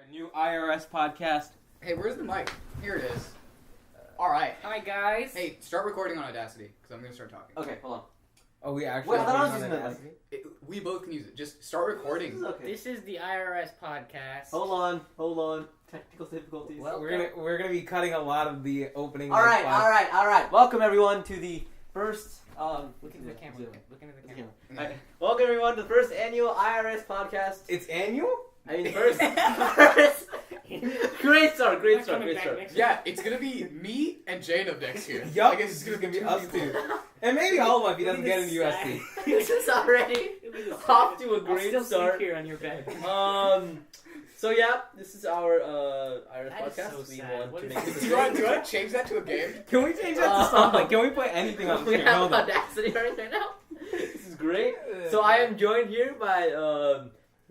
A new IRS podcast. Hey, where's the mic? Here it is. Alright. Hi, guys. Hey, start recording on Audacity, because I'm going to start talking. Okay, hold on. Oh, we actually. Wait, I thought I was on using the Audacity? We both can use it. Just start recording. Okay. This is the IRS podcast. Hold on. Technical difficulties. Well, We're gonna be cutting a lot of the opening. all right. Welcome everyone to the first. Look into the camera. Look into the camera. All right. Welcome everyone to the first annual IRS podcast. It's annual. I mean, first. Great start. Yeah, it's going to be me and Jainav next year. Yup, I guess it's going to be be us two. And maybe Allama if he doesn't get into USC. This is already off to a great I'll still start. sleep here on your bed. So yeah, this is our IRS That is podcast. so We sad. want What to is make this? this Do you want to change that to a game? Can we change that to something? Can we put anything on the We screen? have Hold on. Audacity right now. This is great. So I am joined here by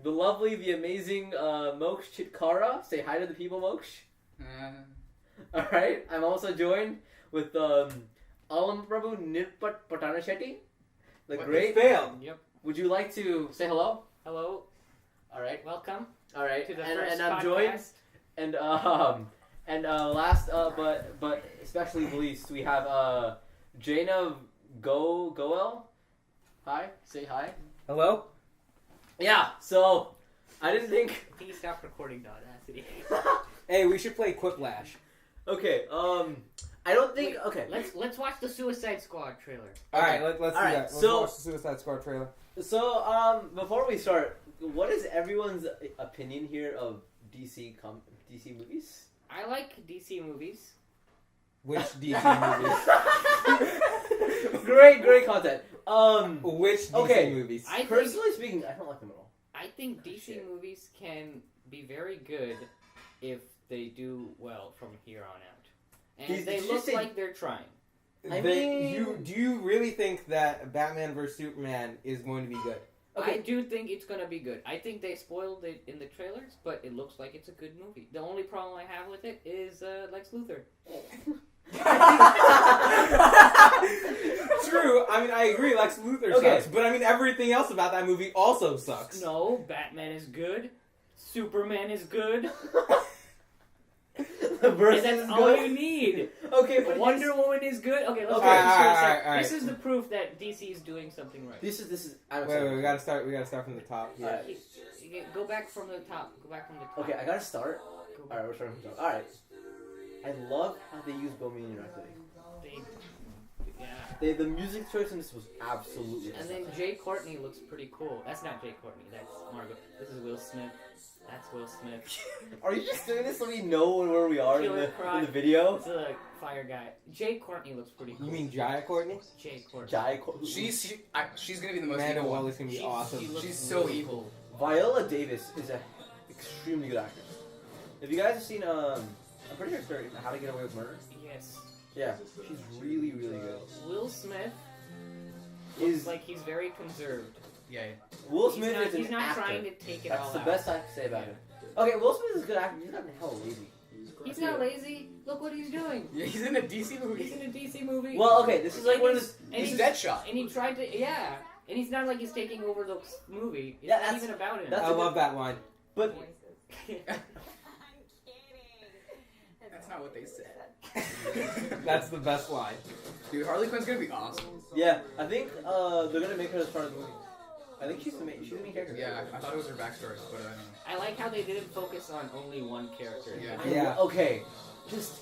the lovely, the amazing Moksh Chitkara. Say hi to the people, Moksh. All right. I'm also joined with Allama Pattanashetty. The great. Failed. Yep. Would you like to say hello? Hello. All right. Welcome All right. to the first and I'm podcast. joined. And last but especially the least, we have Jainav Gohel. Hi. Say hi. Hello. Yeah. So I didn't think. I think he stopped recording the Audacity. Hey, we should play Quiplash. Okay. I don't think. Wait, Okay. Let's watch the Suicide Squad trailer. All right, let's do All right, that. Let's so- watch the Suicide Squad trailer. So before we start, what is everyone's opinion here of DC movies? I like DC movies. Which DC movies? Great content. Which DC Okay. movies? I think, Personally speaking, I don't like them at all. I think DC movies can be very good if they do well from here on out. And Did they you look say- like they're trying. I mean- do you really think that Batman vs Superman is going to be good? Okay. I do think it's gonna be good. I think they spoiled it in the trailers, but it looks like it's a good movie. The only problem I have with it is Lex Luthor. True. I mean, I agree. Lex Luthor Okay. sucks, but I mean, everything else about that movie also sucks. No, Batman is good. Superman is good. The verse And is that's all you good. need. Okay, but Wonder Woman is good. Okay, let's Okay. go. Alright. This is the proof that DC is doing something right. This is. I'm Wait, we gotta start. We gotta start from the top. Yeah. Alright. Go back from the top. Go back from the top. Okay, I gotta start. Go All back. right, we're starting from the top. All right. I love how they use Bohemian Rhapsody. Yeah. The music choice in this was absolutely. And then Jay Courtney looks pretty cool. That's not Jay Courtney. That's Margot. This is Will Smith. That's Will Smith. Are you just doing this so we know where we are in Killer the Croc. video? It's a fire guy. Jay Courtney looks pretty cool. You mean Jaya Courtney? Jay Courtney? Jai. She's going to be the most Amanda evil one. Waller's gonna be She awesome. looks She's so really evil. cool. Viola Davis is a extremely good actress. If you guys have seen I'm pretty sure it's her How to Get Away with Murder. Yes. Yeah, she's really good. Will Smith Is looks like he's very conserved. Yeah. Will Smith is He's an not actor. trying to take it That's all the out. best I can say about him. Okay, Will Smith is a good actor. He's not hell lazy. He's not lazy. Look what he's doing. Yeah, he's in a DC movie. He's in a DC movie. Well, okay, this is like one of the. and He's Deadshot. And he tried to, yeah. And he's not like he's taking over the movie. It's Yeah, not that's- even about him. that's I love that line. But That's not what they said. That's the best line. Dude, Harley Quinn's going to be awesome. yeah, I think they're gonna make her as part of the movie. I think she's the main character. Yeah, I thought it was her backstory, but I don't know. I like how they didn't focus on only one character. Yeah. Yeah. Okay. Just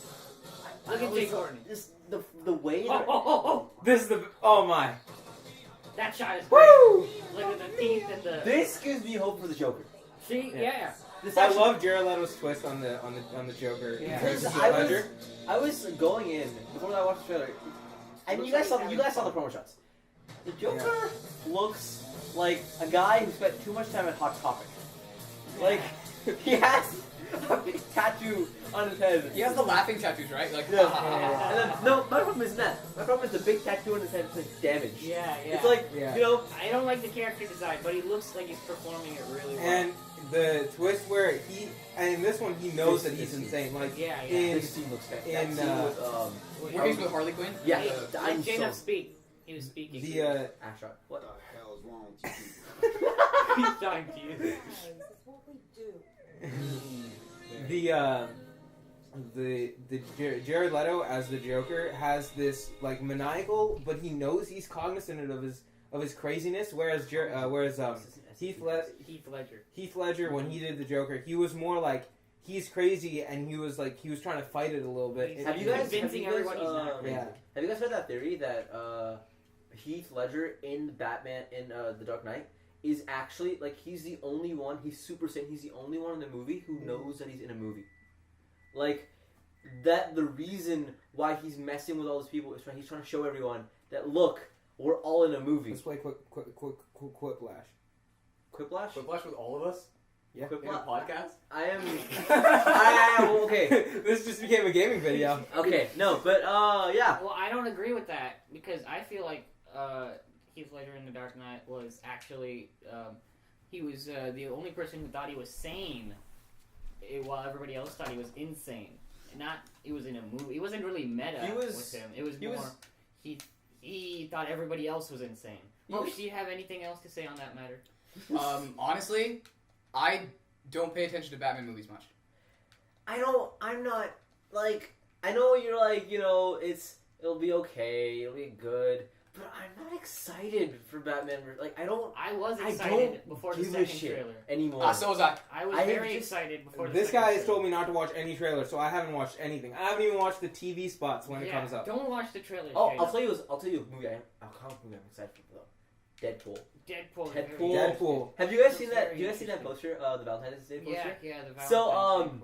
Look at Jay Courtney. Just the way. Oh, that- oh, oh, oh! This is the. Oh my. That shot is great. Woo! Look at the teeth and the. This gives me hope for the Joker. See, yeah. This I actually- love Jared Leto's twist on the Joker. Yeah. Because Versus I Heath Ledger. was going in before I watched the trailer, and Looks you guys like he's saw the promo shots. The Joker looks like a guy who spent too much time at Hot Topic. Like he has a big tattoo on his head. He has the laughing tattoos, right? Like, Yeah. And then, no, my problem isn't that. My problem is the big tattoo on his head says damage. Yeah. It's like, Yeah. you know, I don't like the character design, but he looks like he's performing it really well. And the twist where and in this one he knows This- that he's this- insane. Like yeah. in this scene looks fantastic. in, That scene uh, with, where he's with Harley Quinn? yeah, Hey, I'm let Jainav so... speak. He was speaking. the Ashot. What? What the hell is wrong with you people? He's talking to you. This is what we do. Jared Leto as the Joker has this like maniacal, but he knows he's cognizant of his craziness. Whereas Heath Ledger when he did the Joker, he was more like he's crazy and he was trying to fight it a little bit. Have you guys heard that theory that Heath Ledger in Batman in The Dark Knight is actually like he's the only one. He's super sane. He's the only one in the movie who knows that he's in a movie. Like that, the reason why he's messing with all these people is he's trying to show everyone that look, we're all in a movie. Let's play Quiplash. Quiplash? Quiplash with all of us? Yeah. In a podcast? I am. Okay. This just became a gaming video. Okay. No, but yeah. Well, I don't agree with that because I feel like Heath Ledger in The Dark Knight was actually he was the only person who thought he was sane. While everybody else thought he was insane. It was in a movie. It wasn't really meta with him. It was he thought everybody else was insane. Do you have anything else to say on that matter? Honestly, I don't pay attention to Batman movies much. I'm not, like, I know you're like, it'll be okay, it'll be good. But I'm not excited for Batman. Like, I was excited before the second trailer anymore. So was I. I was very excited before the This second guy trailer. has told me not to watch any trailer, so I haven't watched anything. I haven't even watched the TV spots when it comes up. Don't watch the trailer. Oh, I'll tell you a movie. A comic movie I'm excited for though. Deadpool. Have you guys seen that? You guys seen that poster? The Valentine's Day poster. Yeah, the Valentine's So Day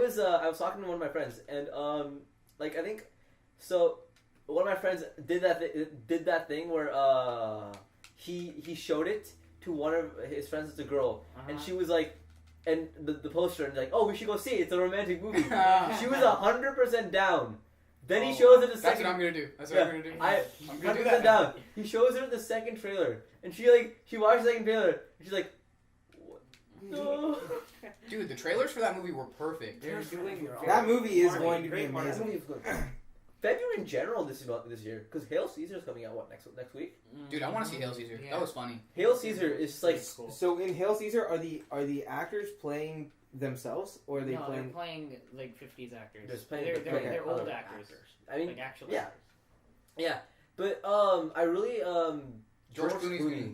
poster. I was talking to one of my friends, and like I think so. One of my friends did that thing where he showed it to one of his friends as a girl, and she was like, and the poster, and like, oh, we should go see it. It's a romantic movie. She was 100% down. Then he shows it the second. That's what I'm gonna do. That's what I'm gonna do. I'm gonna do 100% that. down. He shows her the second trailer, and she watched the second trailer, and she's like, no. Dude, the trailers for that movie were perfect. That movie is going to be That amazing. movie is good. February in general this year, because Hail Caesar is coming out next week. Dude, I want to see Hail Caesar. Yeah. That was funny. Hail Caesar is like So in Hail Caesar, are the actors playing themselves, or are they No, playing? they're playing like 50s actors. They're They're old other actors. I mean, Like actual yeah. actors. Yeah, but I really George Clooney's Clooney.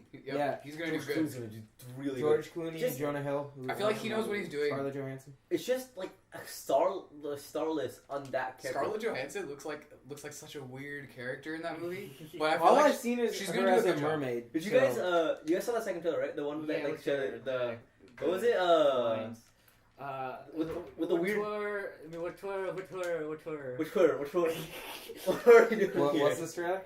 he's gonna George do Clooney's good. gonna do really George good. Clooney, Just- Jonah Hill. I feel like he knows what he's doing. Scarlett Johansson. It's just like a starless on that character. Scarlett Johansson looks like such a weird character in that movie. But I feel All like I've seen is she's her gonna do as a a good job. mermaid. Did you so- guys saw that second trailer, right? The one with Yeah, that like with the- the what was it with the weird which were what are you doing here? What's this trailer?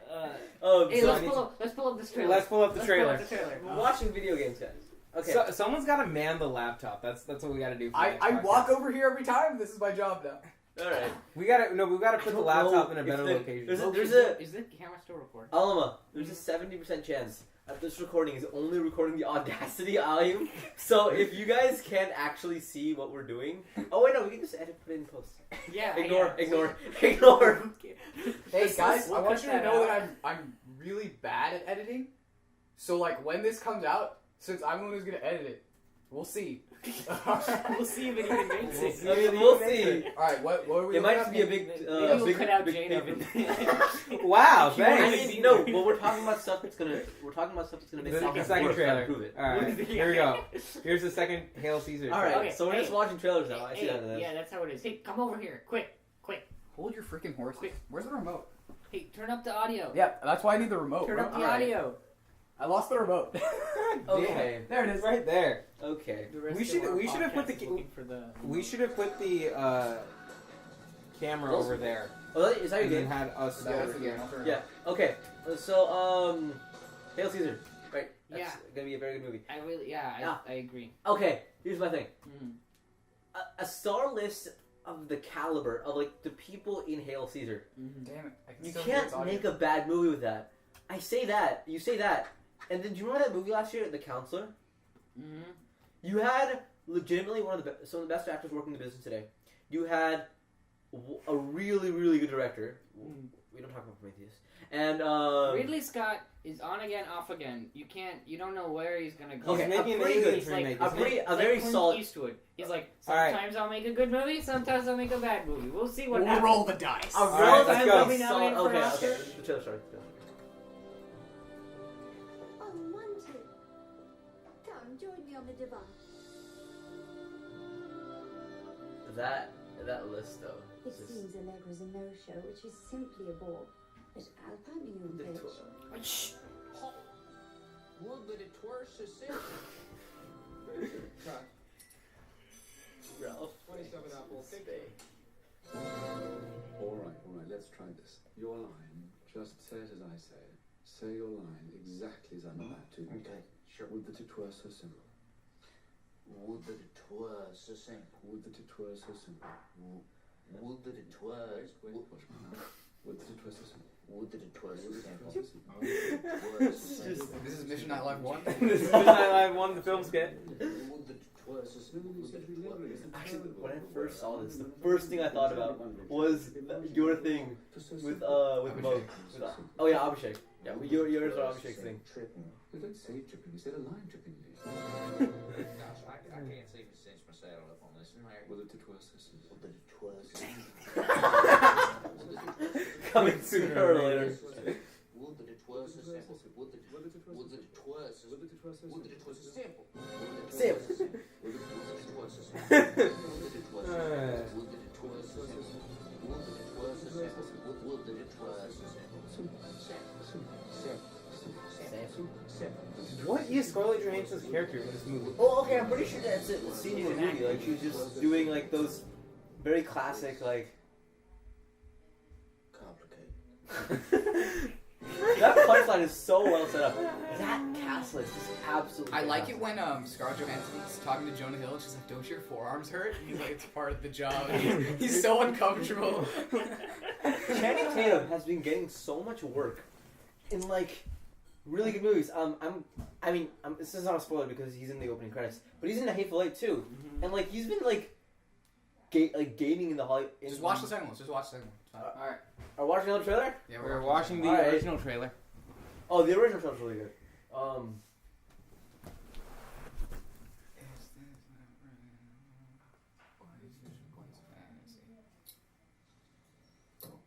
Hey, so let's pull up this trailer. Let's pull up the Let's trailer. pull up the trailer. We're watching video games, guys. Okay. So, someone's got to man the laptop. That's what we got to do. For the I next podcast. walk over here every time. This is my job now. All right. We gotta put the don't laptop know in a if better the- location. Is the camera still recording? Allama, there's a 70% chance that this recording is only recording the Audacity volume. So if you guys can't actually see what we're doing, oh wait, no, we can just edit, put it in post. Yeah. Ignore. Hey guys, I we'll want cut you to that know out. that I'm really bad at editing. So like when this comes out, since I'm the one who's gonna edit it, we'll see. We'll see if it even makes it. I mean, we'll see. All right, what are we? It might looking just at? be a big, Maybe we'll cut out big Jainav. Wow, I thanks. mean, no, but we're talking about stuff that's gonna make The something second worse, trailer. gotta prove it. All right, here we go. Here's the second Hail Caesar. All right, Okay, so we're just hey. watching trailers now. I see that. Yeah, that's how it is. Hey, come over here, quick. Hold your freaking horse. Where's the remote? Hey, turn up the audio. Yeah, that's why I need the remote. Turn up the All right. audio. I lost the remote. Okay. There it It's is. right there. Okay. The rest We of should- our we should have put podcast the- is looking for the. We should have put the camera over there Oh, is that your and then game? had us. Yeah, over that's the here. game. I'll turn it Yeah. Okay. So Hail Caesar. Right. That's Yeah. gonna be a very good movie. I agree. Okay. Here's my thing. Mm. A star list of the caliber of like the people in Hail Caesar. Mm-hmm. Damn it. I can You still hear its can't audio. make a bad movie with that. I say that. You say that. And then do you remember that movie last year, The Counselor? Mm-hmm. You had legitimately some of the best actors working in the business today. You had a really, really good director. Mm. We don't talk about Prometheus. And Ridley Scott is on again, off again. You don't know where he's gonna go. Okay, making a pretty an good Aliens remake. like, a very Clint solid. Eastwood. He's like, Alright. sometimes I'll make a good movie, sometimes I'll make a bad movie. We'll see what We'll happens. roll the dice. A Alright, let's relatively go. I'll be nominated for solid. an Okay, Oscar. okay. The trailer started. Oh, Monty. Come, join me on the divan. That list though. It is just- seems Allegra's a no-show, which is simply a bore. But Alpine Union the Village. tour. Shh. Would that it were so simple. Ralph. 27 apples. All right, let's try this. Your line, just say it as I say it. Say your line exactly as I'm about to. Okay, sure. Would that it were so simple. Would that it were so simple. Would that it were so simple. Would that it were. Watch my mouth. Would that it were so simple. Would that it were so simple. This is Mission Night Live 1. This is Midnight Live 1, the film skit. Would that it were so simple. Actually, when I first saw this, the first thing I thought about was your thing with Mo. Oh yeah, Abhishek. Yeah, yours or Abhishek's thing. You don't say tripping, you said a line tripping. Gosh, I can't seem to cinch my saddle up on this. Would that it were so simple. Would that it were so simple. Coming sooner or later. Would that it were so simple. Would that it were so simple. Would that it were so simple. Would that it were so simple. Would that it were so simple. Would that it were so simple. Would that it were so simple. Would that it were so simple. What is Scarlett Johansson's character in this movie? Oh, okay. I'm pretty sure that's it. The scene in the movie, like she was just doing like those very classic like. Complicated. That punchline is so well set up. That cast list is absolutely. I like it fantastic. when Scarlett Johansson's talking to Jonah Hill. She's like, "Don't your forearms hurt?" And he's like, "It's part of the job." He's so uncomfortable. Channing Tatum has been getting so much work in like really good movies. This is not a spoiler because he's in the opening credits, but he's in The Hateful Eight too, and like he's been like gaining in the Hollywood. Just watch the second one. Just watch the second one. Alright. Are we watching another trailer? Yeah, We're watching the Alright. original trailer. Oh, the original trailer's really good.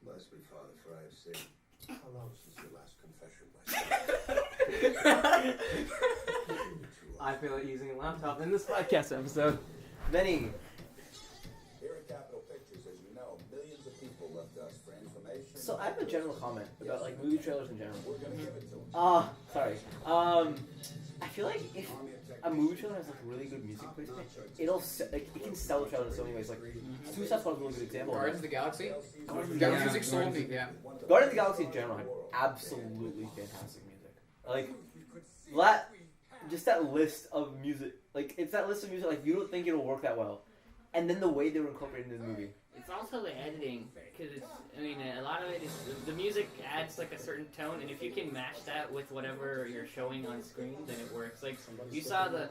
Bless me, Father, for I have sinned. How long since your last confession, my son? I feel like using a laptop in this podcast episode. Benny. Here at Capitol Pictures, as you know, millions of people left us for information. So I have a general comment about like movie trailers in general. We're gonna give it to them. Sorry. I feel like if a movie trailer has like really good music placement, it can sell the trailer in so many ways. Like Suicide Squad is a really good example. Guardians of the Galaxy. Guardians That of the music sold me. Yeah. Guardians of the Galaxy in general had absolutely fantastic music. Like that, just that list of music. Like it's that list of music. Like you don't think it'll work that well, and then the way they were incorporated in the movie. It's also the editing, because a lot of it is, the music adds like a certain tone, and if you can match that with whatever you're showing on screen, then it works. Like, you saw the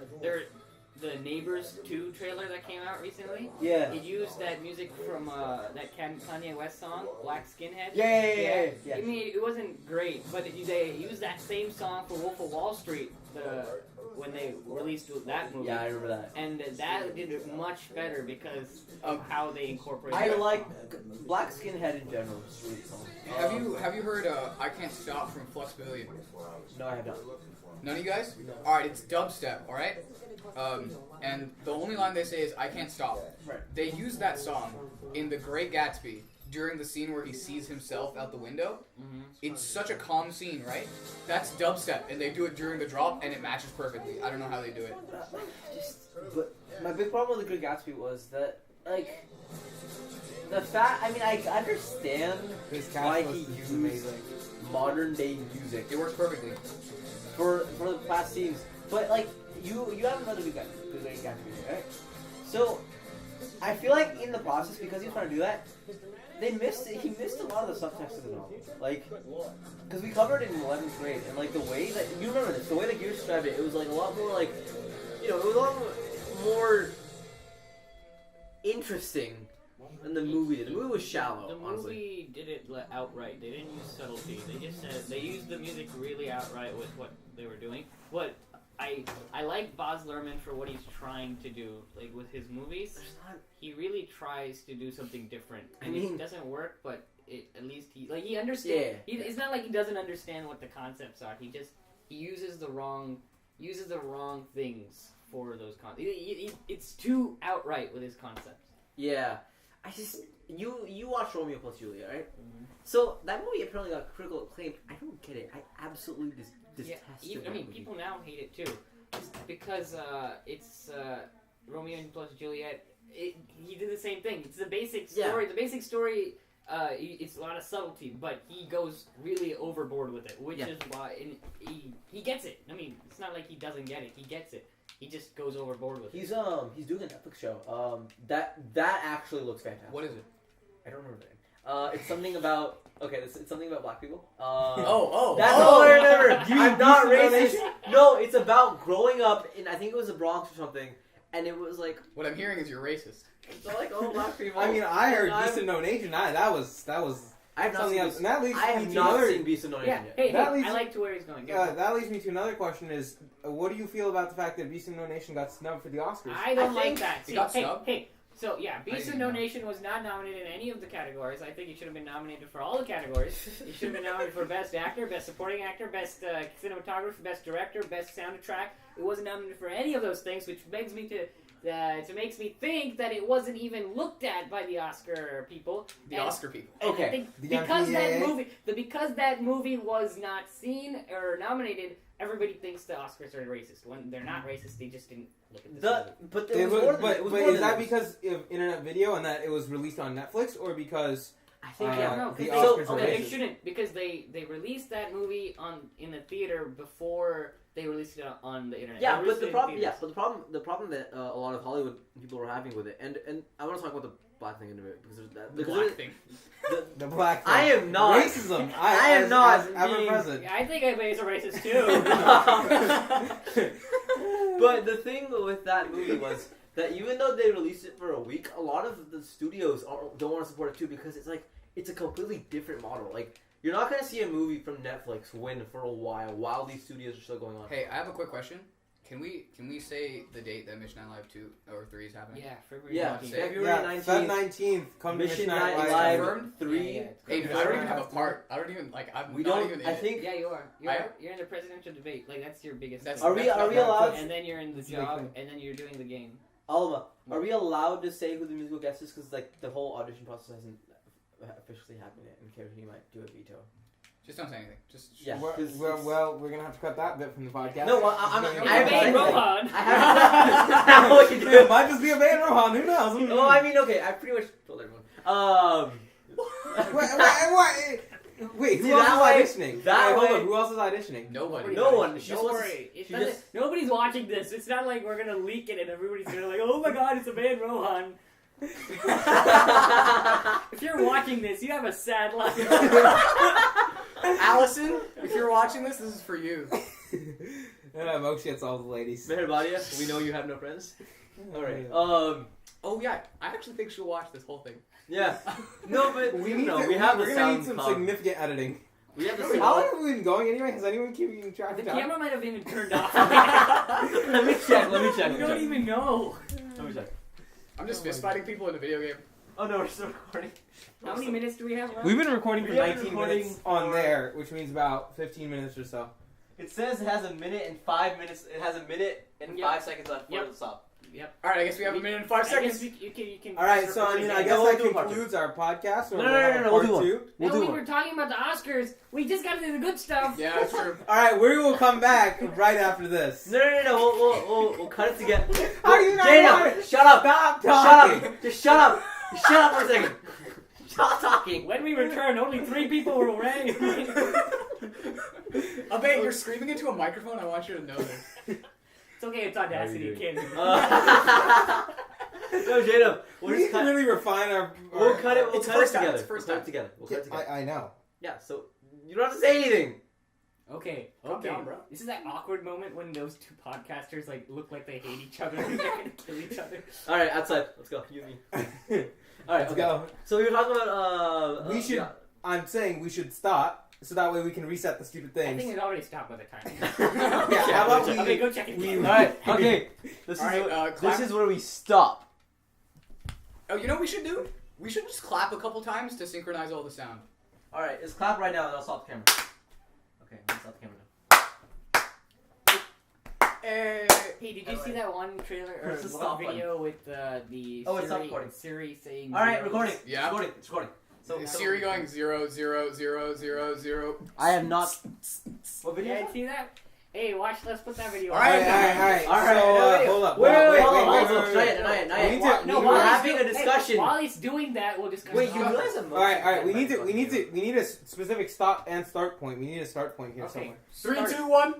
Neighbors 2 trailer that came out recently? Yeah. It used that music from that Kanye West song, Black Skinhead. Yeah. I mean, it wasn't great, but they used that same song for Wolf of Wall Street when they released that movie. Yeah, I remember that. And that did it much better because of how they incorporated I it. like Black Skinhead in general. Is really fun. Have you heard I Can't Stop from Flux Billion? No, I have not. None of you guys? No. Alright, it's dubstep, alright? And the only line they say is, "I can't stop." Right. They use that song in The Great Gatsby during the scene where he sees himself out the window. Mm-hmm. It's such a calm scene, right? That's dubstep, and they do it during the drop, and it matches perfectly. I don't know how they do it. But my big problem with The Great Gatsby was that, like, the fact. I mean, I understand This why cast he list is used amazing. modern day music It works perfectly. for the past scenes, but like you have another Great Gatsby, right? So I feel like in the process, because he was trying to do that, he missed a lot of the subtext of the novel. Like, because we covered it in 11th grade, and like the way that you remember this, the way that you described it, it was like a lot more like, it was a lot more interesting than the movie did. The movie was shallow, The honestly. movie did it outright. They didn't use subtlety. They just said they used the music really outright with what they were doing. What I like Baz Luhrmann for what he's trying to do, like with his movies. He really tries to do something different, and it doesn't work. But at least he understands. Yeah. It's not like he doesn't understand what the concepts are. He uses the wrong things for those concepts. It's too outright with his concepts. Yeah. You watched Romeo plus Juliet, right? Mm-hmm. So that movie apparently got critical acclaim. I don't get it. I absolutely detest it. People now hate it too, just because it's Romeo plus Juliet. He did the same thing. It's the basic story. Yeah. The basic story. It's a lot of subtlety, but he goes really overboard with it, which is why he gets it. I mean, it's not like he doesn't get it. He gets it. He just goes overboard with it. He's doing a Netflix show. That actually looks fantastic. What is it? I don't remember the name. It's something about it's something about black people. That's all I remember. I'm not racist. No, it's about growing up in, I think it was the Bronx or something, and it was like, what I'm hearing is you're racist. it's all like, oh, black people. I mean, I heard Beast of No Nation. That was. I have not something seen else. And that leads I me have to not another. seen Beast of No Nation yet. Hey, That leads- I like to where he's going. That leads me to another question: is what do you feel about the fact that Beast of No Nation got snubbed for the Oscars? I don't I like think that. he got snubbed? So yeah, Beast of No Nation was not nominated in any of the categories. I think he should have been nominated for all the categories. He should have been nominated for Best Actor, Best Supporting Actor, Best Cinematographer, Best Director, Best Soundtrack. It wasn't nominated for any of those things, which begs me to makes me think that it wasn't even looked at by the Oscar people. Oscar people. And Okay. I think The because that movie was not seen or nominated, everybody thinks the Oscars are racist. When they're not racist, they just didn't look at this movie. But it was more than that. It was more is than that this. because of internet video and that it was released on Netflix, or because I think I don't know, the because Oscars are they racist? shouldn't, because they released that movie in the theater before they released it on the internet. Yeah, They but released it the in problem, theaters. the problem that a lot of Hollywood people were having with it, and I want to talk about the black thing in a minute because there's that. Because Black thing. The black thing. I am not racism. I am not as ever being- present. Yeah, I think everybody's a racist too. But the thing with that movie was that even though they released it for a week, a lot of the studios don't want to support it too because it's a completely different model. Like, you're not going to see a movie from Netflix win for a while these studios are still going on. Hey, I have a quick question. Can we say the date that Mission 9 Live 2 or 3 is happening? Yeah, February Yeah, 19th. February Yeah, 19th. Feb 19th. Come to Mission Mission Night Night Live Confirmed? 3. Yeah, Hey, dude, I don't even have a part. I don't even I'm We not don't. even in I it. think. Yeah, you are. I- You're in the presidential debate. Like, that's your biggest That's- thing. Are we that's- allowed? And then you're in the That's a big job, thing. and then you're doing the game. Alma, are we allowed to say who the musical guest is? Because like the whole audition process hasn't officially happened yet, and Kerry might do a veto. Just don't say anything. Just Yeah. Well, we're gonna have to cut that bit from the podcast. No, I'm It's not. gonna I be- haven't said Hey, anything. Rohan. I haven't. What you It do? might just be a Van Rohan. Who knows? Oh, I mean, okay. I pretty much told everyone. Wait, who See, else that is way- auditioning? that Wait, hold way- on, who else is auditioning? nobody. No one. She Don't just wants. worry. she just- Nobody's watching this. It's not like we're gonna leak it and everybody's gonna like, oh my god, it's a Van Rohan. If you're watching this, you have a sad life. Allison, if you're watching this is for you. Moksh gets all the ladies. Meherbadia, we know you have no friends. All right. Oh yeah, I actually think she'll watch this whole thing. Yeah. No, but We you need know, to, we have we're the gonna sound need some com. significant editing. We have the How long sound. have we been going anyway? Has anyone keeping track The of time? camera might have even turned off. Let me check. You don't even know. Let me check. I'm just fist fighting people in a video game. Oh no, we're still recording. How many minutes do we have left? We've been recording for We have 19 been recording minutes on for- there, which means about 15 minutes or so. It says it has a minute and 5 minutes. It has a minute and Yep. 5 seconds left for Yep. it to stop. All right, I guess we have a minute and 5 I seconds. guess you can All right, so I mean, I again. guess we'll that do part concludes our podcast. Or No, we'll no, have no, a no, we'll part do one. two. We'll No, do we one. were talking about the Oscars. We just got to do the good stuff. Yeah, that's true. All right, we will come back right after this. No. We'll cut it together. How do you not Dana, want it? shut up. Stop Shut talking. up. Just shut up. Just shut up for a second. Stop talking. When we return, only 3 people were away. Abhay, you're screaming into a microphone. I want you to know this. It's okay. It's Audacity, kid. No, Jainav. We'll We just need to cut. really refine our. We'll cut it. We'll It's cut it first time, together. it's first We'll cut time. it together. We'll cut it together. I know. Yeah. So you don't have to say anything. Okay. Calm down, bro. This is that awkward moment when those two podcasters like look like they hate each other and they're gonna kill each other. All right, outside. Let's go. You and me. All right, Let's go. So we were talking about. We should. Yeah. I'm saying we should stop, so that way we can reset the stupid I things. think it already stopped by the time. Yeah, how about we? Okay, go check it. we- All right. Okay. This All right, is clap. this is where we stop. Oh, you know what we should do? We should just clap a couple times to synchronize all the sound. All right. Let's clap right now, and I'll stop the camera. Okay. Let's stop the camera now. Hey. Hey, did you see that one trailer or Where's the one stop video with the Oh, it's not recording. Siri saying? All right. zeros? Recording. Yeah. It's recording. So Is Siri going 0, 0, 0, 0, 0? I am not. What video? Yeah, see that? Hey, watch. Let's put that video. All on. right. Alright. All right, So no, hold up. Wait, Wait. Not yet. We need to- No, we while were he's having a doing- discussion. Hey, while he's doing that, we'll discuss. Wait, you it. realize All right. We need a specific stop and start point. We need a start point here Okay. somewhere. 3, 2, 1.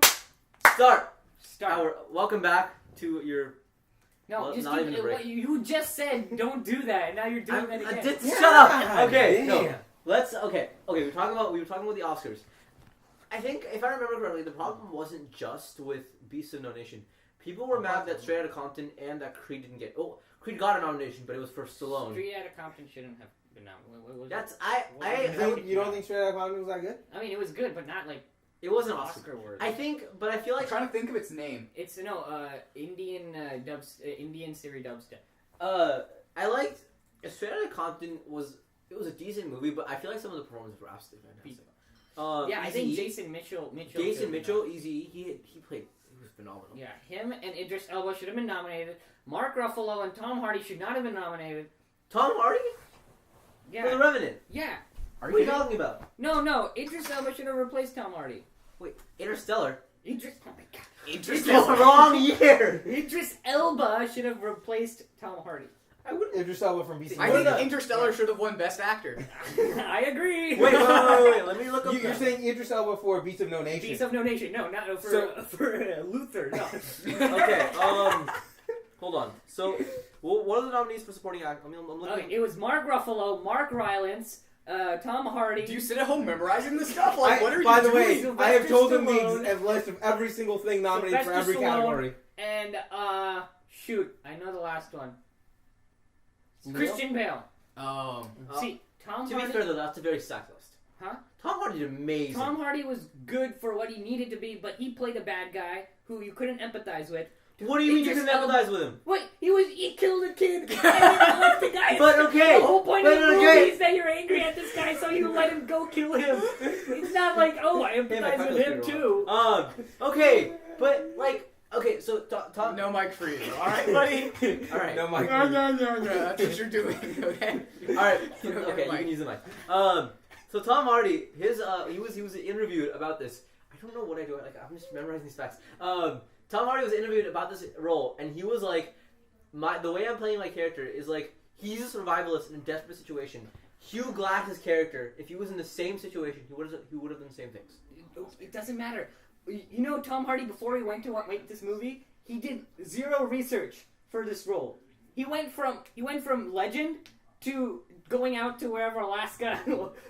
Start. Start. Welcome back to your. No, Well, just not keep even a break. what you just said. Don't do that, and now you're doing that again. Yeah. Shut up. Okay. Damn. No. Let's. Okay. We were talking about the Oscars. I think if I remember correctly, the problem wasn't just with Beasts of No Nation. People were mad that Straight Outta Compton and that Creed didn't get. Oh, Creed got a nomination, but it was for Stallone. Straight Outta Compton shouldn't have been nominated. What was That's it? You don't think Straight Outta Compton was that good? I mean, it was good, but not like it wasn't Oscar. Oscar worthy. I think, but I feel I'm like trying to think of its name. It's Indian Indian Siri dubstep. I liked Straight Outta Compton was a decent movie, but I feel like some of the performances were absolutely fantastic. Yeah, I think Eazy-E. Jason Mitchell. Easy, he played. He was phenomenal. Yeah, him and Idris Elba should have been nominated. Mark Ruffalo and Tom Hardy should not have been nominated. Tom Hardy for The Yeah, Revenant. yeah. What are you talking about? No. Idris Elba should have replaced Tom Hardy. Wait, Interstellar. Idris. Oh my God. It's the wrong year. Idris Elba should have replaced Tom Hardy. I wouldn't Idris Elba from BC. I think Interstellar should have won Best Actor. I agree. Wait. Let me look up. You're saying Idris Elba for Beasts of No Nation. Beasts of No Nation. No, not for Luther. No. Okay. Hold on. So, what are the nominees for supporting actor? I mean, I'm looking. Okay, it was Mark Ruffalo, Mark Rylance, Tom Hardy. Do you sit at home memorizing this stuff? Like, what are by you the doing? way, I have told him Stallone. the list of every single thing nominated for Sylvester every Stallone. category. And shoot, I know the last one. Leo? Christian Bale. Oh. See, Tom To be Hardy. fair, though, that's a very stacked list. Huh? Tom Hardy did amazing. Tom Hardy was good for what he needed to be, but he played a bad guy who you couldn't empathize with. What do you mean you Idris can Elba- empathize with him? Wait, he killed a kid. And he left the guy. But okay. The whole point But of the okay. movie is that you're angry at this guy, so you let him go kill him. It's not like, oh, I empathize with him too. Okay, but like, okay, so Tom. No mic for you. All right, buddy. All right. No, Mike. No. That's what you're doing. Okay. All right. You don't Okay, get a you mic. can use the mic. So Tom Hardy, he was interviewed about this. I don't know what I do. Like, I'm just memorizing these facts. Tom Hardy was interviewed about this role, and he was like, the way I'm playing my character is like he's a survivalist in a desperate situation. Hugh Glass's character, if he was in the same situation, he would have done the same things. It doesn't matter. You know, Tom Hardy, before he went to make this movie, he did zero research for this role. He went from legend to going out to wherever, Alaska,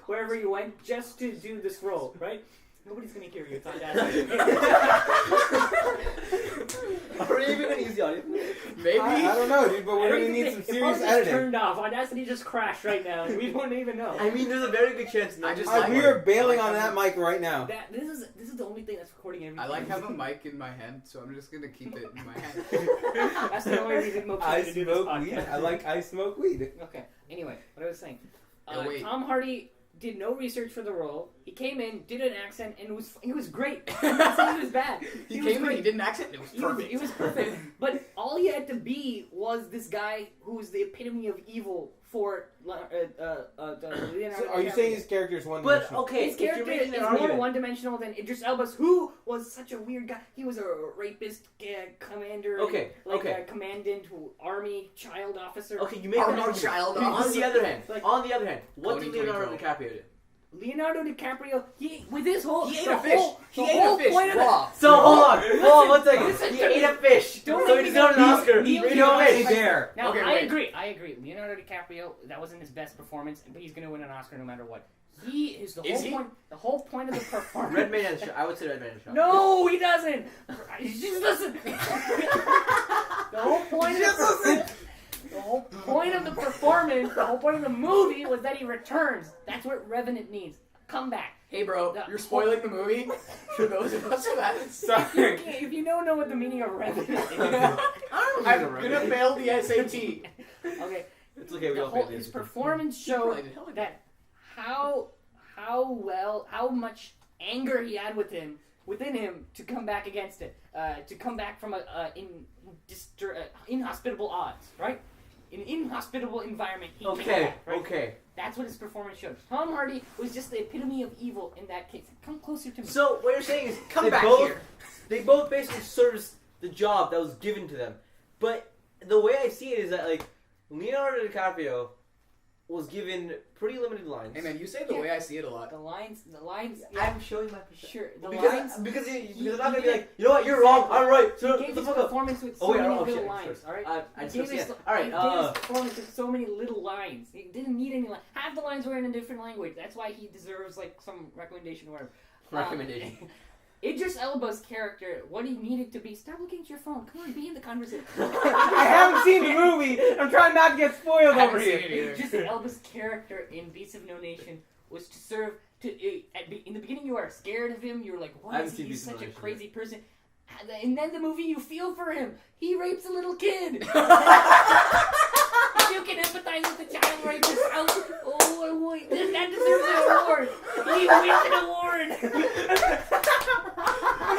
wherever you went, just to do this role, right? Nobody's gonna hear you. It's Audacity. Are we even gonna use the audio? Maybe. I don't know, dude, but we're gonna need some serious editing. Turned off. Audacity just crashed right now, and we don't even know. I mean, there's a very good chance. I just We are bailing on that mic right now. This is the only thing that's recording everything. I like having a mic in my hand, so I'm just gonna keep it in my hand. That's the only reason Moksh I wanted to do this smoke weed. podcast. I smoke weed. Okay. Anyway, what I was saying. Yeah, wait. Tom Hardy did no research for the role. He came in, did an accent, and he was great. I'm not saying he was bad. He was came in, great. he did an accent, and it was perfect. He was perfect. But all he had to be was this guy who was the epitome of evil for Leonardo So are you saying his character is one But dimensional? okay, his character is more one-dimensional than Idris Elba's, who was such a weird guy. He was a rapist commander, Okay, like okay. a commandant, army child officer. Okay, you make Army an argument. child On officer. the other hand, Like- what did Leonardo 2012. DiCaprio do? Leonardo DiCaprio, with his whole He ate the a fish. whole- He the ate whole a fish point of raw. So hold on 1 second. Listen He to ate me. a fish, Don't so make he me deserved an go- Oscar. he- You he- know he- what? there. Now, Okay, I wait. agree. Leonardo DiCaprio, that wasn't his best performance, but he's going to win an Oscar no matter what. He is the Is whole he? point. The whole point of the performance. Red Man and I would say Red Man and Shop. No, he doesn't. Just listen. The whole point. The whole point of the performance, the whole point of the movie was that he returns. That's what Revenant means. Come back. Hey, bro, you're spoiling the movie for those of us who haven't seen it. Sorry. If you don't know what the meaning of Revenant is, I'm gonna fail the SAT. okay. It's okay. We all His performance showed that how much anger he had within him to come back against it, to come back from inhospitable odds, right? In an inhospitable environment, he came back, right? Okay. That's what his performance showed. Tom Hardy was just the epitome of evil in that case. Come closer to me. So what you're saying is Come back here. They both basically serviced the job that was given to them. But the way I see it is that like Leonardo DiCaprio was given pretty limited lines. Hey man, you say the way I see it a lot. The lines. I'm showing my perspective. Sure. The Because lines. because I'm not gonna be like, you know what, you're wrong, I'm right. So He gave the his fuck up. performance with so Oh, wait, many oh, little shit, lines, sorry. alright? I He just gave his alright. performance with so many little lines. He didn't need any lines. Half the lines were in a different language. That's why he deserves like some recommendation or whatever. Recommendation. Idris Elba's character, what he needed to be, stop looking at your phone. Come on, be in the conversation. I haven't seen the movie. I'm trying not to get spoiled over here. Idris Elba's character in Beasts of No Nation was to serve to. In the beginning, you were scared of him. You were like, "What is he? He's such a crazy person." And then the movie, you feel for him. He rapes a little kid. You can empathize with the child rapist. Oh, that deserves an award. He wins an award.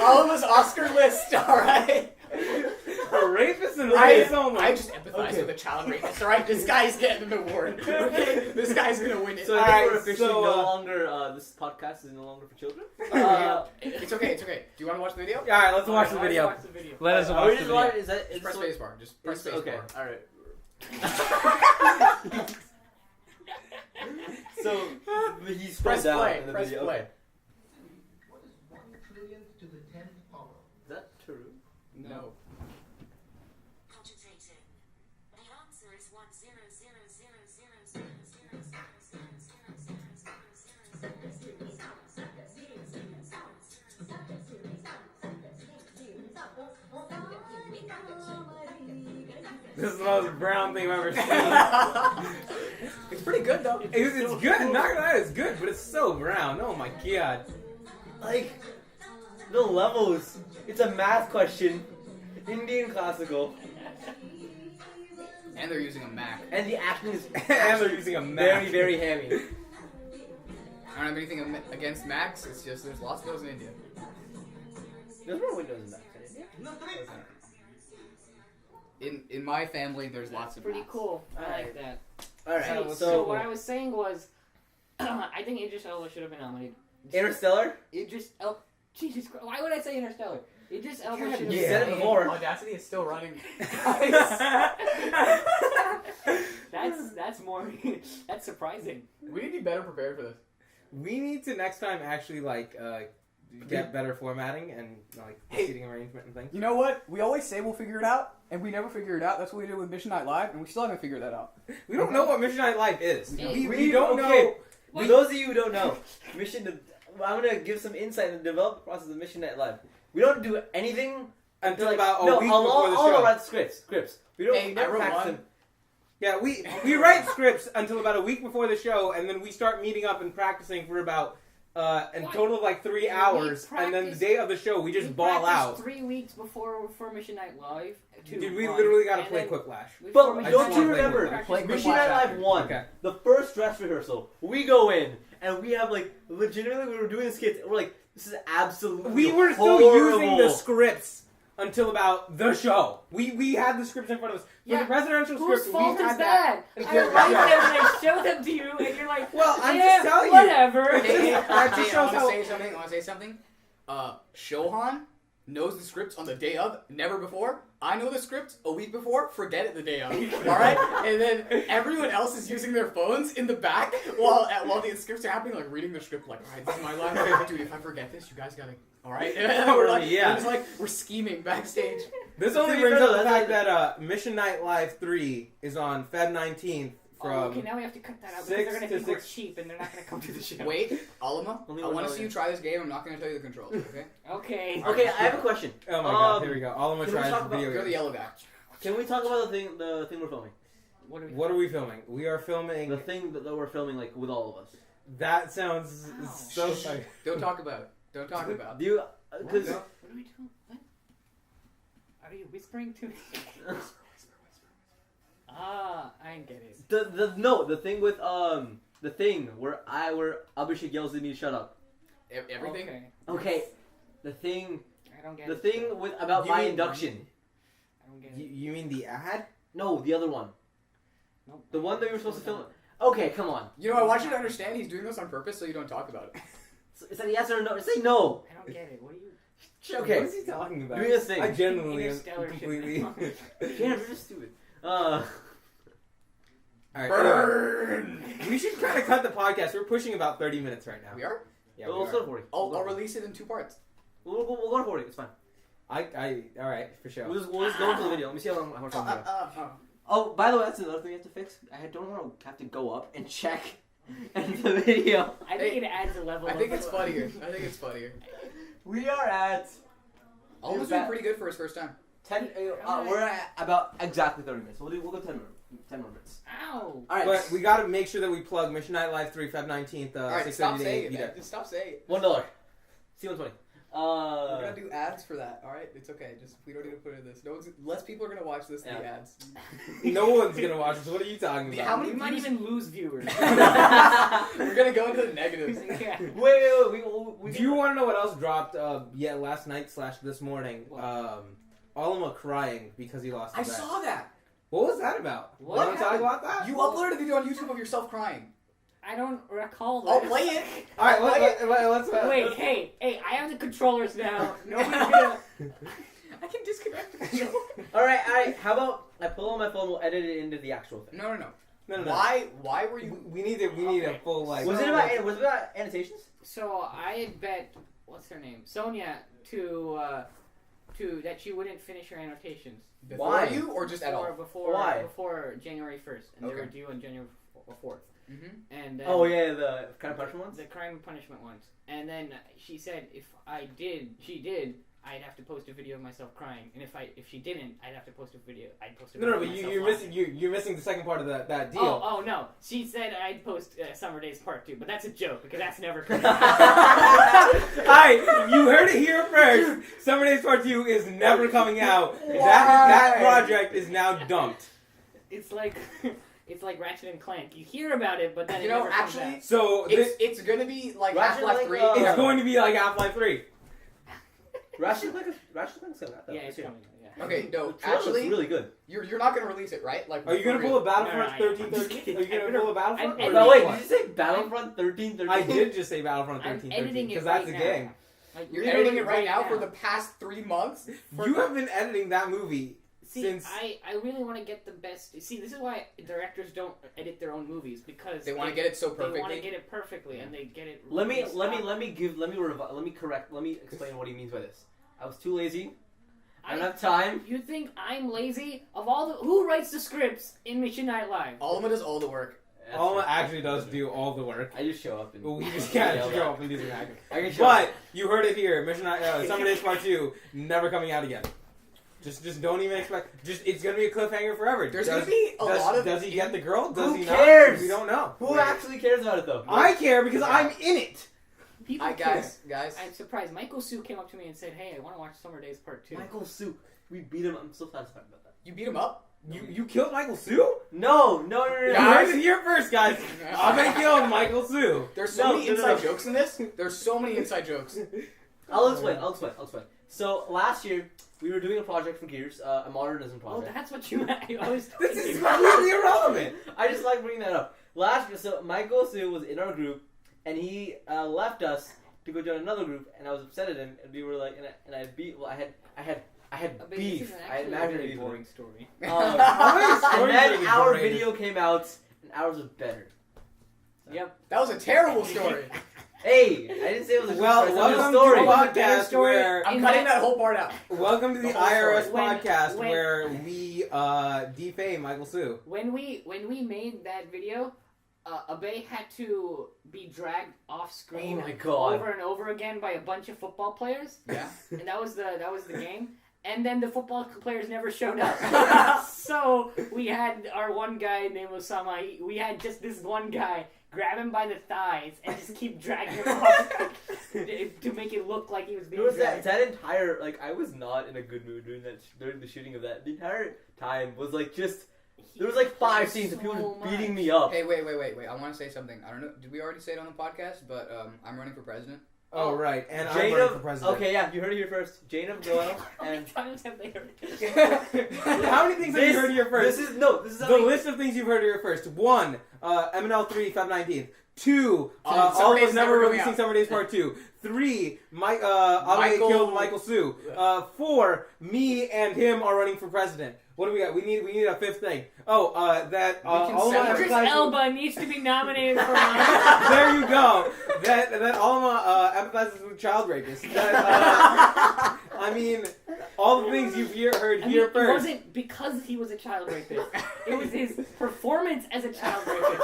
All of us Oscar list, alright? A rapist and rapist only. I just empathize with a child rapist, alright? This guy's getting an award. Okay? This guy's gonna win it. So I think Alright, we're officially so, no longer. This podcast is no longer for children. It's okay. Do you want to watch the video? Alright, let's watch the video. Let us watch the video. Is that? Just press spacebar. Just press spacebar. Okay. All right. So he scrolled Press down play. in the Press video. play. Okay. What is 1 trillionth to the 10th power? Is that true? No. Cogitating. The answer is 1000000000000000000000000000000000000000000000000000000000000000000000000000000000000000000000000000000000000000000000000000000000000000000000000000000000000000000000000000000000000000000000000000000000000000000000000000000000000000000000000 Dark Knight is good, but it's so brown. Oh my god. Like the levels. It's a math question. Indian classical. And they're using a Mac. And the acting is And they're using a very, Mac. very hammy. I don't have anything against Macs. It's just there's lots of those in India. There's more windows in that. In my family, there's lots of Pretty Macs. cool. I like that. Alright, So what I was saying was, I think Idris Elba should have been nominated. Interstellar? Jesus Christ! Why would I say Interstellar? Idris Elba should have You been said it before. Audacity is still running. That's more. That's surprising. We need to be better prepared for this. We need to next time actually get better formatting and seating arrangement and things. You know what? We always say we'll figure it out, and we never figure it out. That's what we did with Mission Night Live, and we still haven't figured that out. We don't know what Mission Night Live is. No. We don't okay. know. For those of you who don't know, I'm gonna give some insight in the development process of Mission Night Live. We don't do anything Until about a week I'll before the I'll show. write scripts. We don't. Hey, we never I wrote practice one. them. Yeah, we write scripts until about a week before the show, and then we start meeting up and practicing for about a total of 3 hours, and then the day of the show we just ball out. 3 weeks before Mission Night Live. Dude, we literally gotta play Quick-Lash. But I don't just you wanna play remember, Quick-Lash. Mission Night Live 1, Okay. the first dress rehearsal, we go in, and we have, legitimately, we were doing the skits, and we're like, this is absolutely We were still horrible. using the scripts until about the show. We had the scripts in front of us. For Yeah. the presidential Whose script, fault we is had that? I until- write them and I show them to you, and you're like, Well, I'm yeah, just telling you. whatever. That just shows how... I want to say something. Shohan knows the scripts on the day of, never before. I know the script a week before, forget it the day of. Alright? And then everyone else is using their phones in the back while the scripts are happening, reading the script, alright, this is my line. Dude, if I forget this, you guys gotta... Alright? We're scheming backstage. This only brings up the fact that Mission Night Live 3 is on Feb 19th from okay, now we have to cut that out because 6 they're gonna to think we're 6. cheap and they're not gonna come to the show. Wait, Allama, Only I one want to vote, see you yeah. try this game. I'm not going to tell you the controls, okay? Okay. Okay, I have a question. Oh my god, here we go. Allama can we tries talk about- video You're the games. yellow guy. Can we talk about the thing we're filming? What are we filming? We are filming. The thing that we're filming, like, with all of us. That sounds Ow. so funny. Don't talk about it. Don't talk about Do it. you... Because... What are we doing? What? Are you whispering to me? Ah, I get it. The thing with, the thing where Abhishek yells at me to shut up. Everything? Okay. Okay, the thing... I don't get The it. thing with about You my mean- induction. I don't get You, it. you mean the ad? No, the other one. Nope. The one that we were supposed to film. Okay, come on. You know, I want you to understand he's doing this on purpose so you don't talk about it. Is that a yes or a no? Say no. I don't get it. What are you? Okay. What is he talking about? Do this thing. I genuinely am Interstellar shit. completely. Damn, you're just stupid. Alright, anyway, Burn! we should kind of cut the podcast. We're pushing about 30 minutes right now. We are? Yeah, we'll we start are. recording. I'll release it in 2 parts. We'll go recording. It's fine. Alright, for sure. We'll just go into the video. Let me see how much time we have. Oh, by the way, that's another thing you have to fix. I don't want to have to go up and check the video. I think it adds a level. I think of, it's funnier. I think it's funnier. We are at Allama's doing pretty good for his first time. 10. We're at about exactly 30 minutes. We'll go 10 more minutes. Ow. All right. But we got to make sure that we plug Mission Night Live 3, Feb 19th, Alright, 6:30 stop to saying 8. it, man. Just stop saying it. $1. C120. We're gonna do ads for that, alright? It's okay. Just we don't need to put it in this. No one's, less people are gonna watch this than the ads. No one's going to watch this. What are you talking about? How many We might views- even lose viewers. We're gonna go into the negatives. Yeah. Wait. Do you want to know what else dropped last night / this morning? What? Allama crying because he lost I the bet. saw that. What was that about? What You want to talk happened? about that? You uploaded a video on YouTube of yourself crying. I don't recall that. I'll play it. Alright, let's Wait, hey, I have the controllers now. Nobody's gonna. I can disconnect the controller. All right. How about I pull on my phone? We'll edit it into the actual thing. No. No. Why were you? We need a full like. Was it about annotations? So I had bet what's her name, Sonia, to that she wouldn't finish her annotations. Before Why? you or just at all? Before January 1st, and they Okay. were due on January 4th. Mm-hmm. And then, Oh yeah, the kind of punishment ones. the crime and punishment ones. And then she said if she did, I'd have to post a video of myself crying, and if she didn't, I'd have to post a video. I'd post a video. No, but of myself you're laughing. missing you're missing the second part of that deal. Oh no! She said I'd post Summer Days Part 2, but that's a joke because that's never coming. Alright, you heard it here first. Summer Days Part 2 is never coming out. That project is now dumped. It's like Ratchet and Clank. You hear about it, but then You it know, never comes actually, out. So it's gonna be like Ratchet Half-Life and 3. Clank, it's going to be like Half-Life 3. Ratchet Clank's coming out. Yeah, it's coming. Yeah. Okay, no, The trailer looks actually, really good. you're not gonna release it, right? Like, Are you going to for pull a real. Battlefront No, I am. 1313? Are you going I'm to pull a Battlefront? I'm or But wait, what? did you say Battlefront 1313? I did just say Battlefront I'm 1313 editing it because right that's a now. game. Like, You're literally editing it right now for the past 3 months. You have been editing that movie See, since I really want to get the best. See, this is why directors don't edit their own movies because They want to get it so They want to perfectly. get it perfectly, and they get it. Let me explain what he means by this. I was too lazy. I don't have time. You think I'm lazy? Of all the who writes the scripts in Mission Night Live? Allama does all the work. Alma actually does do all the work. I just show up and But we just can't yell show at. up and do the acting. I can show up. But you heard it here. Summer Days Part 2 never coming out again. Just don't even expect. It's gonna be a cliffhanger forever. There's gonna be a lot of. Does he get the girl? Does Who he cares? not? We don't know. Who actually cares about it though? I care because I'm in it. People Guys, I'm surprised. Michael Sue came up to me and said, "Hey, I want to watch Summer Days Part 2." Michael Sue. We beat him. I'm so satisfied about that. You beat him up? You killed Michael Sue? No. You heard it here first, guys. I'm gonna kill Michael Sue. There's so many inside jokes in this. There's so many inside jokes. I'll explain. So last year we were doing a project for Gears, a modernism Oh, project. that's what you. I was. This is completely irrelevant. I just like bringing that up. Last year, so Michael Sue was in our group, and he left us to go join another group, and I was upset at him, and we were like, I had But this beef. is I had actually a imaginary really beef. boring story. How many stories And are then these our greatest? video came out, and ours was better. Yep. That was a terrible story. Hey, I didn't say it was a good Well, story. It was a welcome story. to a Better podcast story. where I'm cutting that whole part out. welcome to the The whole IRS story. Podcast When- where we defame Michael Sue. When we made that video, Abhay had to be dragged off screen Oh my God. over and over again by a bunch of football players, Yeah. and that was the game. And then the football players never showed up. So we had our one guy named Osama. We had just this one guy grab him by the thighs and just keep dragging him off to make it look like he was being There was dragged. that entire, like, I was not in a good mood during the shooting of that. The entire time was like just, there was like 5 scenes of people just beating me up. Hey, wait. I want to say something. I don't know. Did we already say it on the podcast? But I'm running for president. Oh, right. And I'm running for president. Okay, yeah, you heard it here first. Jainav Gohel How many and... times have they heard it? How many things have you heard here first? This is the something... list of things you've heard here first. 1, MNL3, Feb 19th. 2, Summer all of Days us never never coming releasing out. Summer Days Part 2. 3, Abhay killed Michael Sue. 4, me and him are running for president. What do we got? We need a 5th thing. Oh, that Allama Idris empathizes. Elba needs to be nominated for an There you go. That Allama empathizes with child rapists. That, I mean, all the things you've heard here It first. wasn't because he was a child rapist. It was his performance as a child rapist.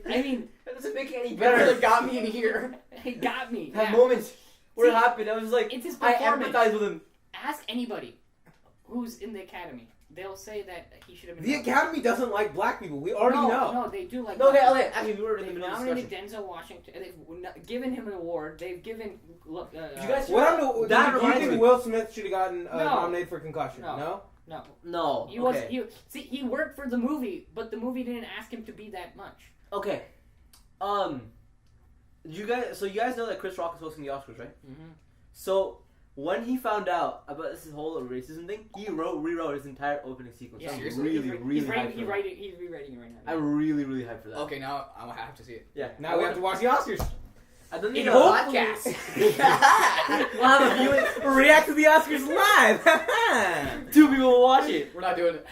I mean, That doesn't make it any That better. really got me in here. it got me. That yeah. moment where it See, happened, I was like, it's his I performance. empathize with him. Ask anybody who's in the academy. They'll say that he should have been The nominated. Academy doesn't like black people. We already no, know. No, they do like No, okay, black okay, people. actually, we were in the They've middle of nominated discussion. Denzel Washington. They've given him an award. They've given. You guys What happened to, That do you reminds think me. Will Smith should have gotten No. nominated for concussion? No. No? No, He okay. was. He worked for the movie, but the movie didn't ask him to be that much. Okay. You guys know that Chris Rock is hosting the Oscars, right? Mm-hmm. So when he found out about this whole racism thing, he rewrote his entire opening sequence. Yeah, I'm seriously? really He's hyped for that. He's rewriting it right now. I'm really hyped for that. Okay, now I have to see it. Yeah. Now we have to watch the Oscars. I don't In need a hopefully- podcast. We'll have a viewing. React to the Oscars live! 2 people will watch it. We're not doing it.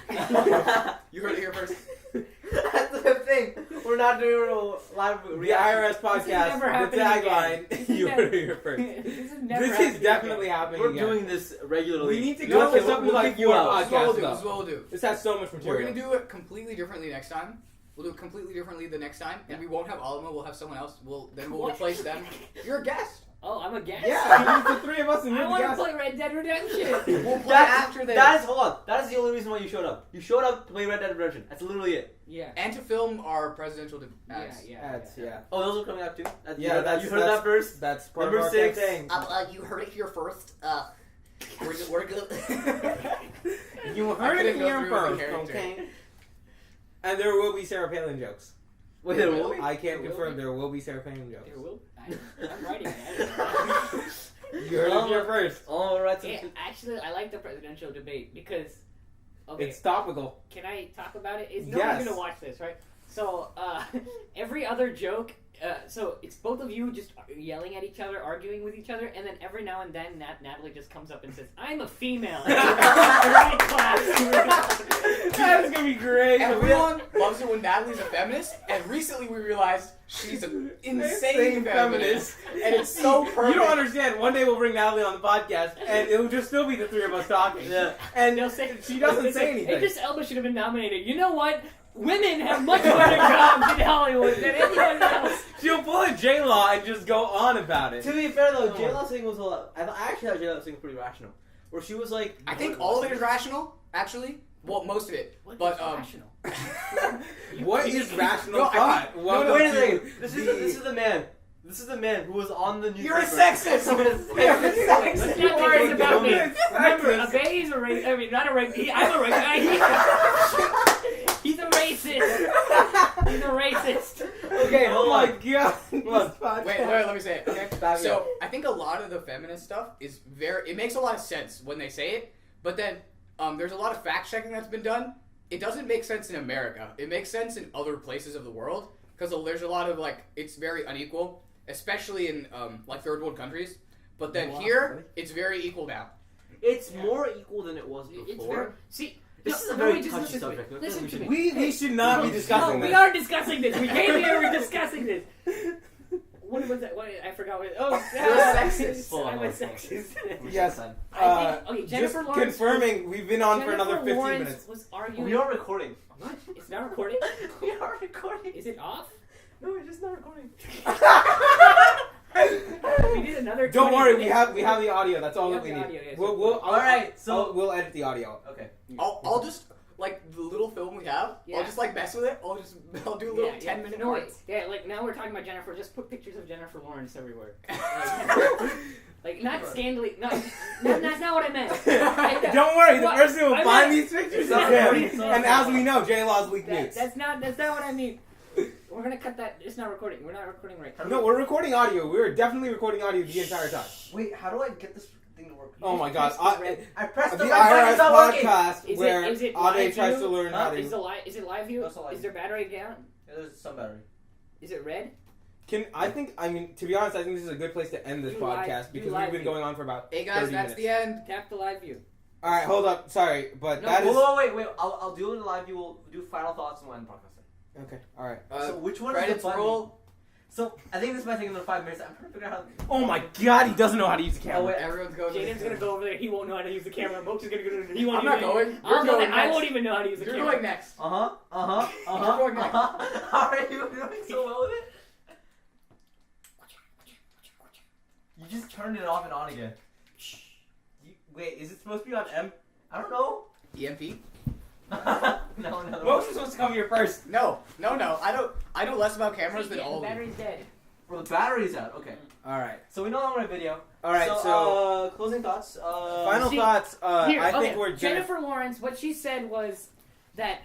You heard it here first. That's the thing. We're not doing a live The reaction. IRS Podcast, never the happening tagline, again. you heard it here first. This is never This is happening definitely again. happening We're again. doing this regularly. We need to No, go okay, to something we'll like kick you 4 out. This is what we'll do. podcasts, This is what we'll do. This has so much We're material. gonna do it completely differently next time. We'll do it completely differently the next time, and we won't have Allama. We'll have someone else. We'll What? replace them. You're a guest. Oh, I'm a guest. Yeah, it's the 3 of us and I you're the want to guest. play Red Dead Redemption. We'll play after this. Hold on. That is the only reason why you showed up. You showed up to play Red Dead Redemption. That's literally it. Yeah. And to film our presidential ads. That's, yeah. Oh, those are coming out too? Yeah, you heard that's- that first? That's part Number of our 6. campaign. You heard it here first. We're good. You I heard it couldn't go here through with the first, character. okay? And there will be Sarah Palin jokes. Wait, there will be? I can't There will confirm be? there will be Sarah Palin jokes. There will. I'm writing it. You heard it here first. All right. Yeah, actually, I like the presidential debate because. Okay, It's topical. can I talk about it? Is no Yes. one's gonna watch this, right? So every other joke. So it's both of you just yelling at each other, arguing with each other, and then every now and then Natalie just comes up and says, "I'm a female." Right class. That's gonna be great. Everyone loves it when Natalie's a feminist, and recently we realized she's an insane Insane feminist, and it's so perfect. You don't understand. One day we'll bring Natalie on the podcast, and it'll just still be the 3 of us talking. Yeah. And They'll say, she doesn't they'll say anything. Idris Elba should have been nominated. You know what? Women have much better jobs in Hollywood than anyone else. She'll pull a J-Law and just go on about it. To be fair though, Oh. J-Law's thing was a lot. I actually thought J-Law's thing was pretty rational. Where she was like, I think all of it is rational, actually. Well, most of it. What But is rational? What is rational No, I thought? think- Welcome wait a to second. This the- is the man. This is the man who was on the newspaper. You're a sexist! You're a Let's sexist! not worry about me. Women Remember, sexist. Abhay is a racist. I mean, not a racist. I'm a racist. He's a racist. He's a racist. Okay, Oh hold my on. god. Wait, let me say it, okay? Back So, up. I think a lot of the feminist stuff is it makes a lot of sense when they say it, but then there's a lot of fact-checking that's been done. It doesn't make sense in America. It makes sense in other places of the world, because there's a lot of, it's very unequal, especially in, third world countries. But then here, it's very equal now. It's more equal than it was It's before. very. See, This no, is a no, very wait, just touchy listen to me. subject. Listen to me. We should not be discussing No, this. we are discussing this. We came here. We're discussing this. What was that? What, I forgot what. Oh, sexist. I'm a sexist. Yes. I think, okay, Just Jennifer Lawrence. confirming, we've been on for another 15 Lawrence minutes. Was arguing. We are recording. What? It's not recording. We are recording. Is it off? No, we're just not recording. We did another. Don't 20 worry, minutes. we have the audio. That's all We that have we the need. audio, yes. Alright, so- we'll edit the audio. Okay. I'll just like the little film we have. Yeah. I'll just like mess with it. I'll do little 10-minute no, parts. Yeah, like now we're talking about Jennifer. Just put pictures of Jennifer Lawrence everywhere. Like not scandally. No, that's not what I meant. Don't worry, the What? person who will I find meant- these pictures is That's him. not- And as we know, J-Law's leaked nudes. That's not what I mean. We're gonna cut that. It's not recording. We're not recording right now. No, we're recording audio. We're definitely recording audio the entire time. Wait, how do I get this thing to work? Oh my god. I pressed The the red button, IRS it's not working. Podcast where is it Abhay live tries view? to learn how Is to... it live view? That's a live Is there battery down? Yeah, there's some battery. Is it red? To be honest, I think this is a good place to end this Do live- podcast do because live we've been view. going on for about Hey guys, 30 that's minutes. the end. Tap the live view. Alright, hold up. Sorry, but No, that is... Wait. I'll do it in live view. We'll do final thoughts and we'll end the podcast. Okay, alright. So which one is the Credits button? roll. So I think this might take another 5 minutes. I'm trying to figure out how. Oh my god, he doesn't know how to use the camera. Oh, wait. Everyone's going. Jaden's gonna go over there. He won't know how to use the camera. Moksh is gonna go there. He won't. I'm not even- going. I'll You're go going there. I next. won't even know how to use the You're camera. going next. You're going next. Alright, you're doing so well with it. You just turned it off and on again. Wait, is it supposed to be on M? I don't know. EMP? No. Moksh was supposed to come here first. No. I know less about cameras than all the of you. battery's dead. Well, the battery's out. Okay. Alright. So we know I'm on a video. Alright, so... closing thoughts. final see, thoughts, Here, I think okay. we're... Jennifer Lawrence. What she said was that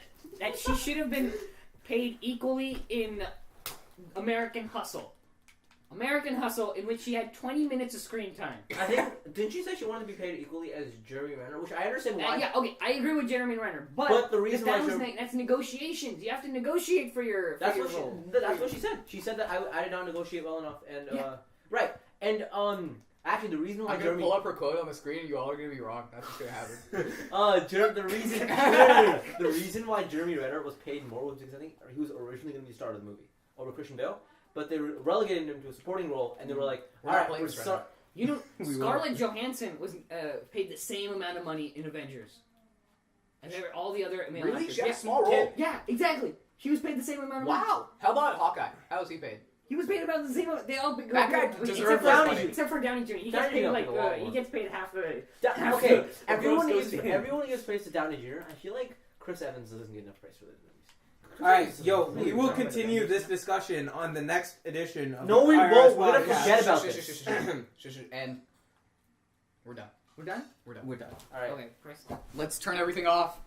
she should have been paid equally in American Hustle. American Hustle, in which she had 20 minutes of screen time. I think didn't she say she wanted to be paid equally as Jeremy Renner, which I understand why. Yeah, okay, I agree with Jeremy Renner, But the reason why that's negotiations. You have to negotiate for your That's for what your role. that's what she said. She said that I did not negotiate well enough, and Yeah. right, and actually the reason why I'm gonna Jeremy pull up her quote on the screen and you all are gonna be wrong. That's what's gonna happen. the reason the reason why Jeremy Renner was paid more was because I think he was originally going to be the star of the movie over Christian Bale, but they relegated him to a supporting role, and they were like, We're all not right, playing we're this right sorry. You know, We Scarlett Johansson was paid the same amount of money in Avengers, and there were all the other male Really? actors. She had Yeah. a small role. Yeah, exactly. She was paid the same amount of money. Wow. How about Hawkeye? How was he paid? He was paid about the same. They all That guy except deserved for less money. Except for Downey Jr. He gets Downey paid Jr. like got a lot he more. gets paid half the. Okay, the everyone gross gives goes to him. everyone gives praise to Downey Jr. I feel like Chris Evans doesn't get enough praise for those movies. Alright, yo, we will continue this discussion on the next edition of No, the we IRS won't. We're gonna Podcast. forget about Shush, this. shush, shush, and we're done. We're done. We're done. We're done. All right. Okay, press. Let's turn everything off.